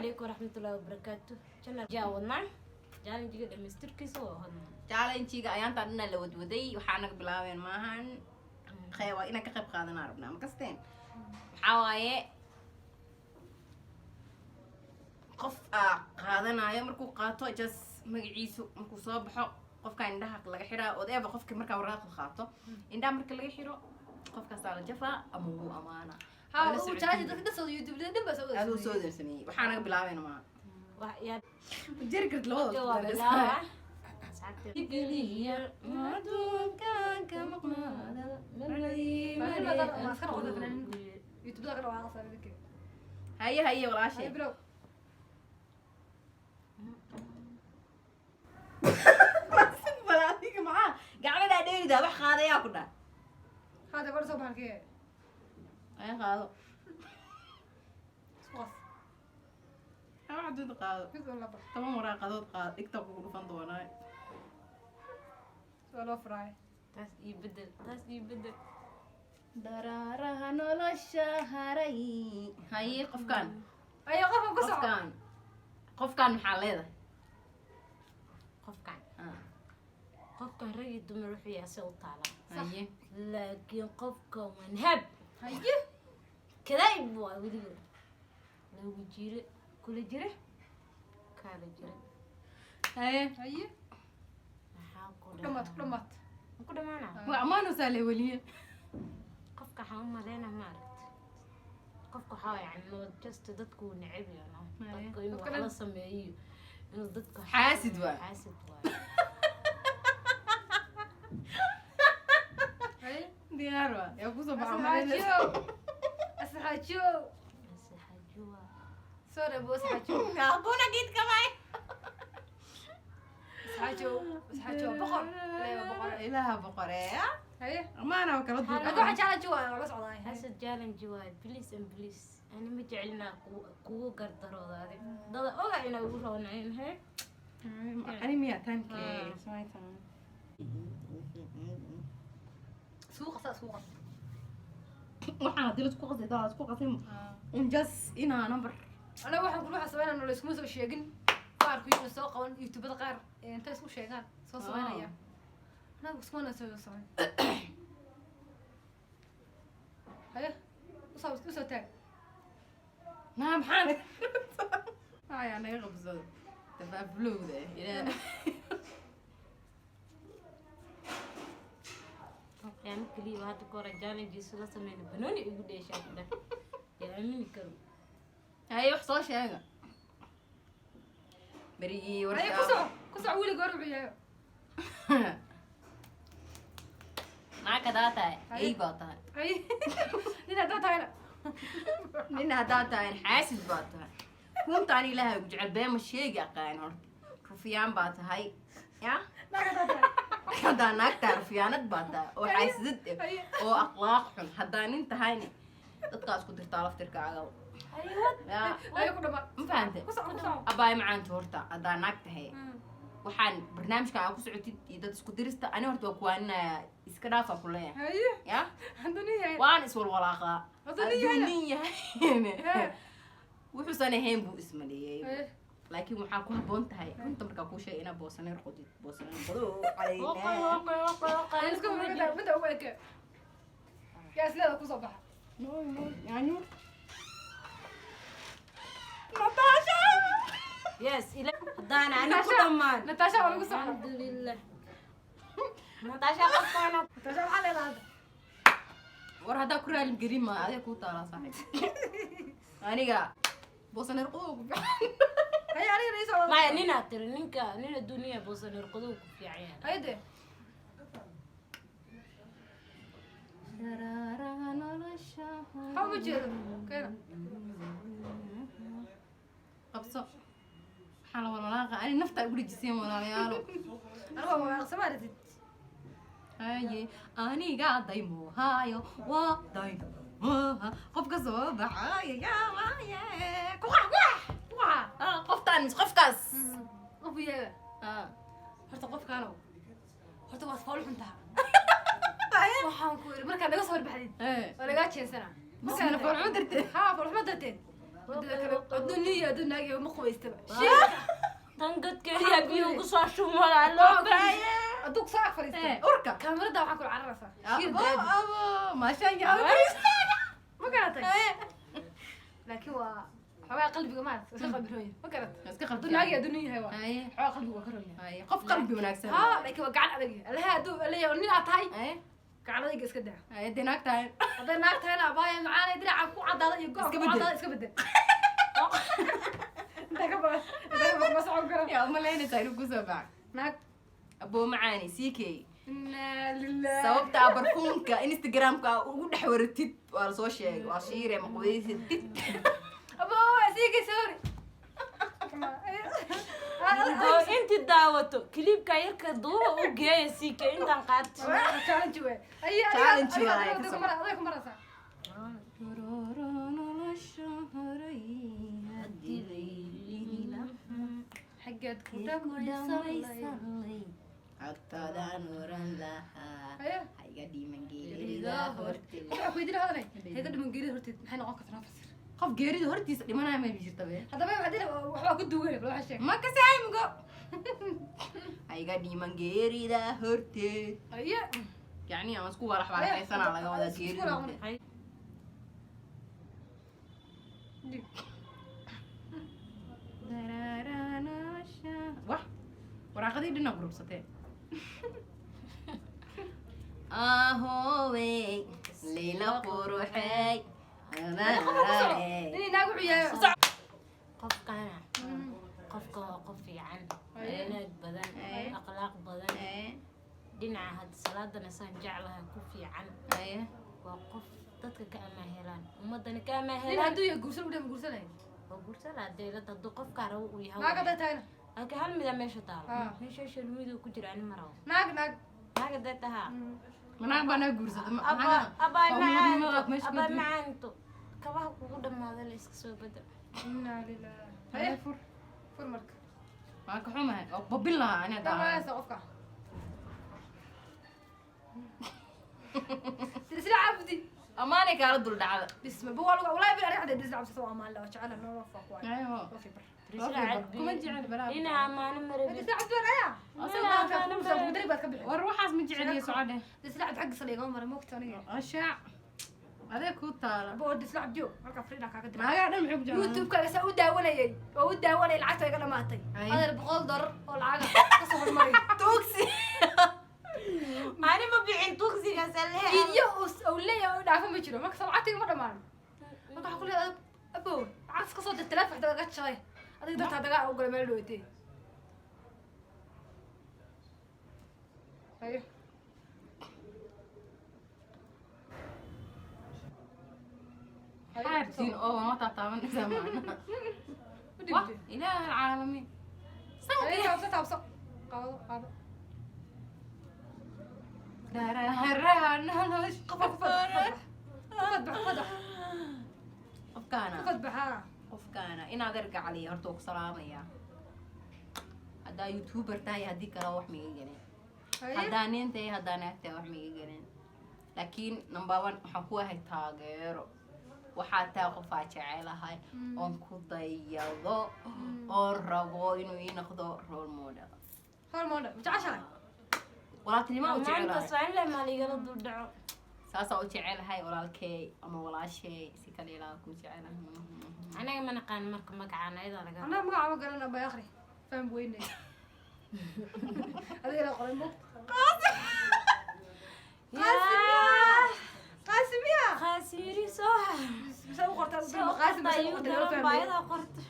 عليكم ورحمة الله وبركاته. جنا جاوبنا. جانا نجي دمستر كيسو هذا. جالا نجي أيام تادنا لود ودي وحنا قبلاوين ماهن خيوا إنا كقب قادنا ربنا مكستين حواي قف قادنا يا مركو قاتو جس مجيسو مركو صباحو قف كان ده حق لقى حرا وده بقف كمركا وراك الخاطو إن ده مركا لقى حرا قف كسر الجفا أمو أمانة ها وجاي ده صار يوتيوب ده بس هذا صودر سني وحنا قبلاوين ما يا جرك لو جواب لا تقليه ما دون كان كمقناده ملي ما أسكر خذ فلان يوتيوب ده كانوا على صار ذكي هيا ولا شيء برو ولا فيك معاه قاعد أدير ده بح هذا ياكله هذا برضه صباح كي أي هذا خلاص أنا عدود قاعد كيف ولا بس تمام ورا قاعد قاعد اكتب وقول فندونا ولا فراي تاس يبدل درارها نول الشهري هاي قفكان أي قف قفكان محلية قف كان رجل دم روح يا سو طالع هاي لكن قف كان منهب هي كذا يبغى ولي لو يجري كل جري كان جري هي كلمات كده معنا وعمانو سالي وليه قف كحوم ملينا مارت قف كحاول يعني لو جست دتكو نعب يعني دتكو إنه خلاص سميه إنه دتكو حاسد واي هي دياروا يا بوسو أسحاجو بس حجوا سوري بو أسحاجو أبونا جيت كمان أسحاجو بقر لا بقر إلها بقرة هي ما أنا وكلت أنا واحد على جوا بس عضاي هسه جالن جوال بليس أنا ما جعلنا كو قدروا هذا ده أوعى إنه يقولون عين هيك أنا مية تانكي سمعتها سوق waxaan hadii isku qasay daa isku qasay un just ina number أنا واحد كل واحد سوينا إنه لسه مسوي شيئين قار كيف نسوق قوان يوتيوب قار أنت اسمه شيئان سوينا يا أنا بس ما نسوي هيا وصو تاج ما محامي هاي أنا يغبز تبع بلو ده إلى يعني كلي واحد كورة جالن جيسو لا سمين بنوني يقول إيش هذا يعني مين كرو هاي وحصل شيء بريء ورث هيا كسع ولي قرب يا معك داتا أي باتا هيا هنا ده هنا منها داتا حاسد باتا كنت أنا لها وجعل بين الشيء قاين رفيان باتا هاي يا هذا ناكتر رفيانات باتا وحاسد وأخلاق حن هذا أنت هايني تقاس كنت تعرف تركع على أيوة أيوة كده ما فهمت كسع أباي معان تورتا هذا ناكتة هي وحن برنامج كان أكو سعودي إذا تسكت درست أنا ورت وكوان إسكرافة كلها هيا يا عندني وأنا اسمه الولاقة عندني هنا وحسنا هين بو اسمه لي هيا لكن محاكوها بونتها كنت مركبو شيء أنا بوسنا رقدت بوسنا رقدوا علينا اسكم بدأ أولك يا سلام كصباح يعني ناتاشا يس إلى دانا أنا كمان نتاشا ولا كصباح الحمد لله ناتاشا قصنا نتاشا على هذا ور هذا كره الجريمة هذا كوتا على صاحب أنا جا بوسنا رقدوا هيا علي رئيس والله ما نينا ترى نينا الدنيا بوصل نرقدوك في عيال هيدا حاول بجير كيف قبصة حلا ولا أنا نفط أقول الجسيم ولا ريالو أنا ما سمعت هاي أنا قاعد دايمو هايو ودايمو قف كسو بحايا يا وايا كوح قف كاس قف يا هرت قف كانوا هرت واس فول حنتها waxaan ku iri marka naga soo warbixin walaga jeesana بس أنا فرعون درتي ها فرح ما درتين الدنيا دنيا ما خويست تنقد كذا بيو قصاش وما لا ادوك ساعه فريست أوركا كاميرا دا waxaa ku cararaysa أبو ما شاء الله ما قرأتي لكن هو حواء قلبي ما قلبي روي ما قرأت اسكي قلبي دنيا دنيا هوا هاي حواء قلبي وكروي هاي قف قلبي وناكسن ها لكن هو قاعد علي لها دو اللي اللي عطاي قاعد علي اسكت ده هاي ديناك تاين هذا ناقتها انا باي معانا درع ku cadaada iyo goob cadaada iska bedel انت بس عقرا يا أم لين تايرو كوسبع ناق أبو معاني سيكي إنا لله sababta barfuunka instagramka ugu dhex waratid waa la soo sheegay waa shiire ma qubaysid أبو سيكي سوري انت داوتو كليب كايرك دوبا وجاي سيكا انت قعدت تشالنج وين أي Challenge واي أديكم مرة أديكم مرة صح حقت كتاب يصلي agtada nuran laha أيه hayga dhiman geerida horteed waxaa weydiin hadalay heega dhiman geerida horteed maxay noqon kartaa fasir qof geerida hortiisa dhimanaya ma jirta be haddaba waxbaa ku duwan bal waxaa sheeg ma ka saayimgo hayga dhiman geerida horteed aye yani aan isku walax walaxaysana laga wada geerida horteed wax waraaqadii dhina gurubsatee ahowe leyla quruxey nin inaag wuxuu yahay qofkana qofka waa qof fiican wanaag badan akhlaaq badan dhinaca hadda salaadana saan jeclahay ku fiican waa qof dadka ka amaahelaan ummadana ka nin amaahelaan hadduu yahay guursan udhe ma guursanay waa guursanaa deelad hadduu qofkaa rabo uu yahay naag hadday tahayna laakiin hal mida meesha taalo Ah. meesha shalmidu ku jira ani ma rabo naag naag naag hadday tahaa manaag baa naga guursada abaa macaanto kabaha kugu dhamaada la iska soo bada inaa lilah haye haye fur fur marka waa ka xumahay oo babin lahaa aniga dhammaanaysa qofka silsila cabdi amaanay kaala dul dhacda بسم الله والله والله بلا عدد دز عبد سوا ما الله وجعلنا نوفق واي ايوه وفي بر kuma jecel balaa ina amaano marabi دز عبد ولا يا اصلا ما في مدري بس كبح war waxaas ma jecel iyo socode دز عبد حق صلي قمر موقت انا ashaac adee ku taala بو دز عبد جو marka فريدا ka kadib maagaa dhan muxuu ku jecel youtube ka sa u daawanayay oo u daawanay lacagta iga dhamaatay hada $100 oo lacag ka soo hormaray tuugsi ani ma bixin tuugsiga saleh video oo leeyahay oo dhaafo ma jiro marka sabcatiga ma dhamaan marka waxa ku leeyahay abo cas ka soo dir telefoonka daga jay adiga dadka daga u galay meel dhawatay ayo xaartiin oo ma taataabanaysaa maana wah ilaah alcaalamiin ayo taabso qaado daaraha nolosh qofkaana inaad erga caliya horta ku salaamaya haddaa youtuber tahay haddii kale wax miga gelin haddaa nin tahay haddaa naag tahay wax miga gelin laakiin number one waxaan ku ahay taageero waxaa tahay qofaa jecelahay oon ku dayado oon rabo inuu ii noqdo role model walaaltinimo u maanta jecelahay saanle maaligala dul dhaco saasaa u jecelahay walaalkey ama walaashay si kale ilaa ku jecelahay anaga ma naqaan marka magacaan ayada laga أنا ما عم أقول أنا بياخري فاهم وين هذا يلا قرن بوك قاسم يا khasiri soo سوي قرط قاسم سوي قرط لو فاهم bayada qorta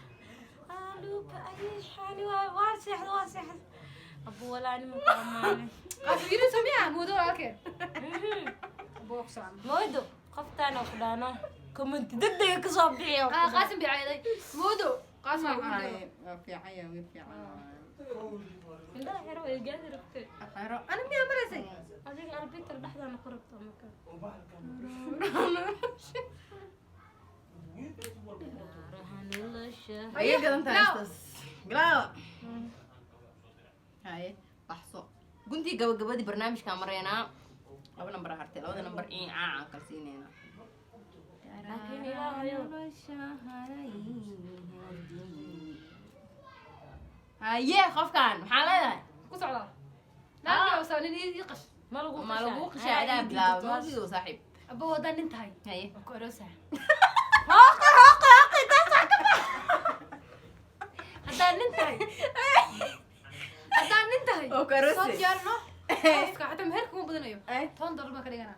aluuka ayay xaali waa seexda abu walaani ma qaamaane قاسم يري سميها مو دور أكيد بوك سلام moodo qoftaan oo ku dhaano comment degdega ka soo bixiyo قاسم بعيدي مودو قاسم indhaha xero way gaadi rabtay أنا مية مرسي adiga albitar dhexdaana ku rabto marka ayay gadan tahay istas bilaawa haye baxso guntii gabagabadii barnaamijkaan maraynaa laba nambar hartay labada nambar in aan kala siinayna laakiin ilaahayo haye qofkan maxaa leedahay ku socdaa laakiin oo saanin ii qash ma lagu ma lagu qashay adaa bilaabo mawdiyo saaxiib abo wadaa nin tahay haye ku aroosa haddaan nin tahay oo ku aroosi soo diyaarno qofka hataa meherka kuma badanayo $10 baan ka dhiganaa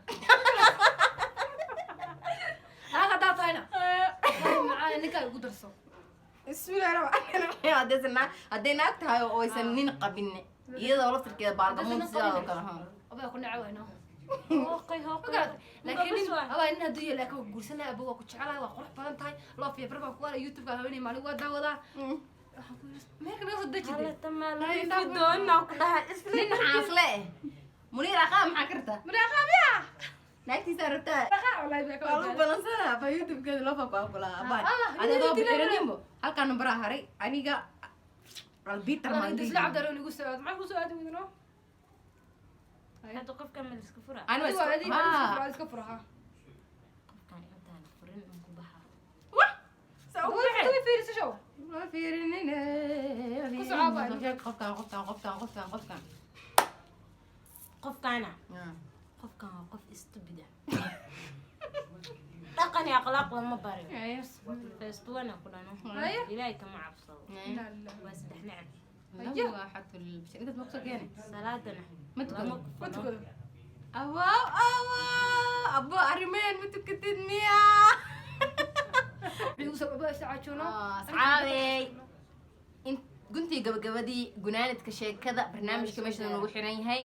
lacag haddaa tahayna macaan ninkaa igu darso hadday naag tahay oo aysan nin qabin iyadoo laftirkeeda baardamuun sidaa oo kale abaa ku nacawayno hooqay laakiin nin abaa nin hadduu yahay laakiin waa guursanaya abo waa ku jecelahay waa qurux badan tahay loo fiibar baan ku waala youtube-ka haweenay maalin waa daawadaa meherka naga soo dejide nin xaasle eh muniir aqaa maxaa kartaa maraaqaamiya naagtiisaa rabtaa raqa wallahi baa ka waa lagu balansanaa ba youtube-keeda loo faaqaaqulaa abaan adadoo bixiranimbo halkaa numberaa haray aniga albitar isla cabdaro igu soo aad maxaa ku soo aadi weydino hadda qofka ma iska fura iska furaha qofkan intaan furin aan ku baxaa fiirisa show ma fiirinin qofkan qofkaana qofkan waa qof istubida dhaqan iyo akhlaaq lama bariyo feestuwana ku dhano ilaahay kama cabsado waa saddex necab salaadana ma lama tukado kufano awaaw abo arrimeen ma tukatid miya asxaabey guntii gabagabadii gunaanidka sheekada barnaamijka meesha noogu xiran yahay